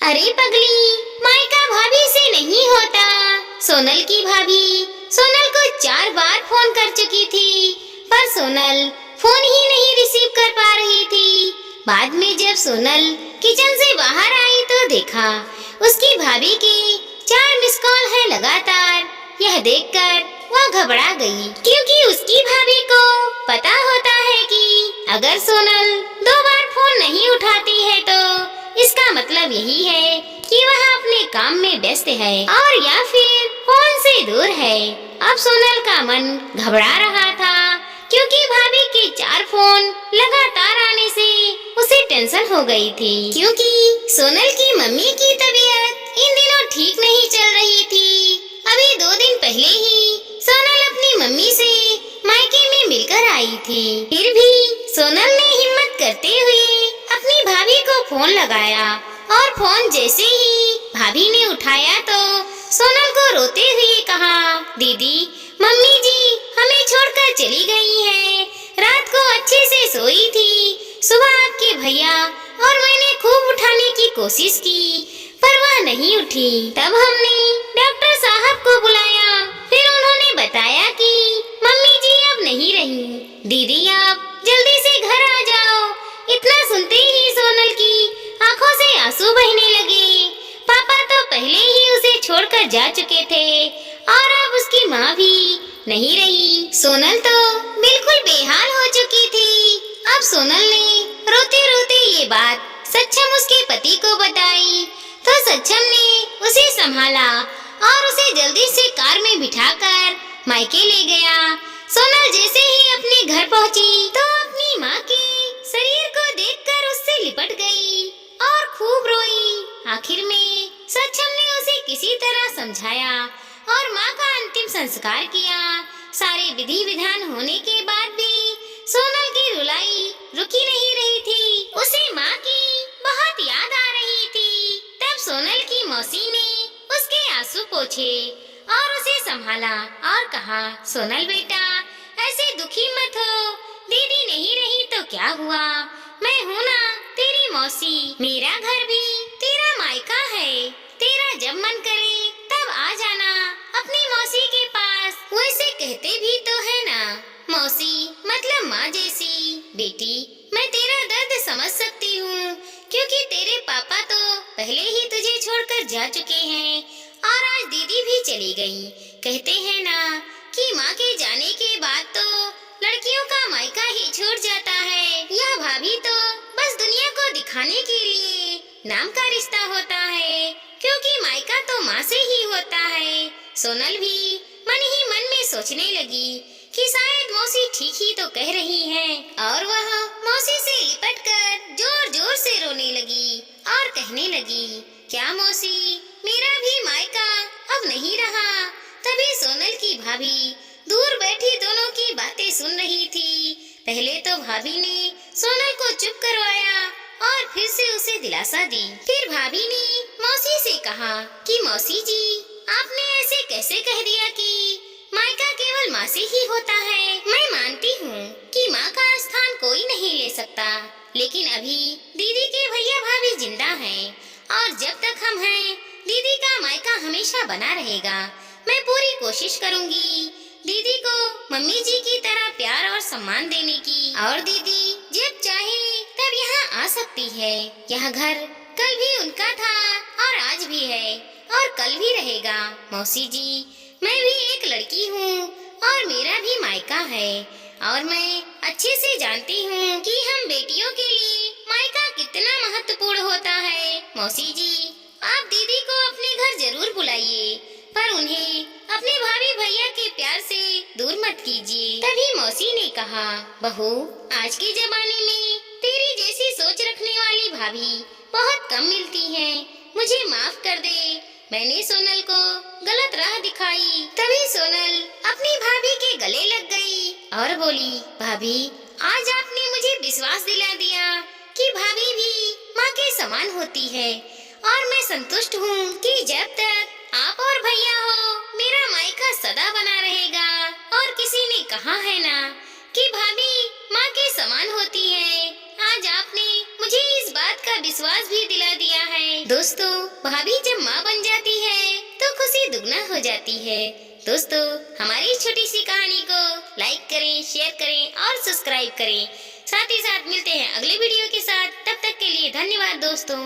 अरे पगली, मायका भाभी से नहीं होता। सोनल की भाभी सोनल को 4 बार फोन कर चुकी थी, पर सोनल फोन ही नहीं रिसीव कर पा रही थी। बाद में जब सोनल किचन से बाहर आई तो देखा उसकी भाभी के 4 मिस कॉल है लगातार। यह देखकर वह घबरा गई, क्योंकि उसकी भाभी को पता होता है कि अगर सोनल 2 बार फोन नहीं उठाती है तो इसका मतलब यही है कि वह अपने काम में व्यस्त है और या फिर फोन से दूर है। अब सोनल का मन घबरा रहा था, क्योंकि भाभी के 4 फोन लगातार आने से उसे टेंशन हो गई थी, क्योंकि सोनल की मम्मी की तबीयत इन दिनों ठीक नहीं चल रही थी। अभी 2 दिन पहले ही सोनल अपनी मम्मी से मायके में मिलकर आई थी। फिर भी सोनल ने हिम्मत करते हुए अपनी भाभी को फोन लगाया और फोन जैसे ही भाभी ने उठाया तो सोनल को रोते हुए कहा, दीदी मम्मी जी हमें छोड़कर चली गई हैं। रात को अच्छे से सोई थी, सुबह आपके भैया और मैंने खूब उठाने की कोशिश की पर वह नहीं उठी। तब हमने डॉक्टर साहब को बुलाया, फिर उन्होंने बताया कि मम्मी जी अब नहीं रही। दीदी आप जल्दी से घर आ जाओ। इतना सुनते ही सोनल की आंखों से आंसू बहने लगे। पापा तो पहले ही उसे छोड़कर जा चुके थे और अब उसकी माँ भी नहीं रही। सोनल तो बिल्कुल बेहाल हो चुकी थी। अब सोनल ने रोते रोते ये बात सक्षम उसके पति को बताई तो सक्षम ने उसे संभाला और उसे जल्दी से कार में बिठाकर मायके ले गया। सोनल जैसे ही अपने घर पहुंची तो अपनी माँ के शरीर को देखकर उससे लिपट गई और खूब रोई। आखिर में सक्षम ने उसे किसी तरह समझाया और माँ का अंतिम संस्कार किया। सारे विधि विधान होने के बाद भी सोनल की रुलाई रुकी नहीं रही थी। उसे माँ की बहुत याद आ रही थी। तब सोनल की मौसी ने उसके आंसू पोंछे और उसे संभाला और कहा, सोनल बेटा ऐसे दुखी मत हो। दीदी नहीं रही तो क्या हुआ, मैं हूँ ना तेरी मौसी। मेरा घर भी तेरा मायका है। तेरा जब मन करे तब आ जाना अपनी मौसी के पास। वैसे कहते भी तो है ना, मौसी मतलब माँ जैसी। बेटी मैं तेरा दर्द समझ सकती हूँ, क्योंकि तेरे पापा तो पहले ही तुझे छोड़कर जा चुके हैं और आज दीदी भी चली गई। कहते हैं ना कि माँ के जाने के बाद तो लड़कियों का मायका ही छूट जाता है। यह भाभी तो बस दुनिया को दिखाने के लिए नाम का रिश्ता होता है, क्योंकि मायका तो माँ से ही होता है। सोनल भी मन ही मन में सोचने लगी कि शायद मौसी ठीक ही तो कह रही है और वह मौसी से लिपटकर जोर जोर से रोने लगी और कहने लगी, क्या मौसी मेरा भी मायका अब नहीं रहा। तभी सोनल की भाभी दूर बैठी दोनों की बातें सुन रही थी। पहले तो भाभी ने सोनल को चुप करवाया और फिर से उसे दिलासा दी। फिर भाभी ने मौसी से कहा कि मौसी जी आपने ऐसे कैसे कह दिया कि मायका केवल माँ से ही होता है। मैं मानती हूँ कि माँ का स्थान कोई नहीं ले सकता, लेकिन अभी दीदी के भैया भाभी जिंदा हैं और जब तक हम हैं दीदी का मायका हमेशा बना रहेगा। मैं पूरी कोशिश करूँगी दीदी को मम्मी जी की तरह प्यार और सम्मान देने की, और दीदी जब चाहे तब यहाँ आ सकती है। यह घर कल भी उनका था और आज भी है और कल भी रहेगा। मौसी जी मैं भी एक लड़की हूँ और मेरा भी मायका है और मैं अच्छे से जानती हूँ कि हम बेटियों के लिए मायका कितना महत्वपूर्ण होता है। मौसी जी आप दीदी को अपने घर जरूर बुलाइए, पर उन्हें अपने भाभी भैया के प्यार से दूर मत कीजिए। तभी मौसी ने कहा, बहू आज के जमाने में तेरी जैसी सोच रखने वाली भाभी बहुत कम मिलती हैं। मुझे माफ कर दे, मैंने सोनल को गलत राह दिखाई। तभी सोनल अपनी भाभी के गले लग गई और बोली, भाभी आज आपने मुझे विश्वास दिला दिया कि भाभी भी माँ के समान होती है और मैं संतुष्ट हूँ कि जब तक आप और भैया हो मेरा मायका सदा बना रहेगा। और किसी ने कहा है ना कि भाभी माँ के समान होती है। आज आपने मुझे इस बात का विश्वास भी दिला दिया है। दोस्तों, भाभी जब माँ बन जाती है तो खुशी दुगना हो जाती है। दोस्तों, हमारी इस छोटी सी कहानी को लाइक करें, शेयर करें और सब्सक्राइब करें। साथ ही साथ मिलते हैं अगले वीडियो के साथ। तब तक के लिए धन्यवाद दोस्तों।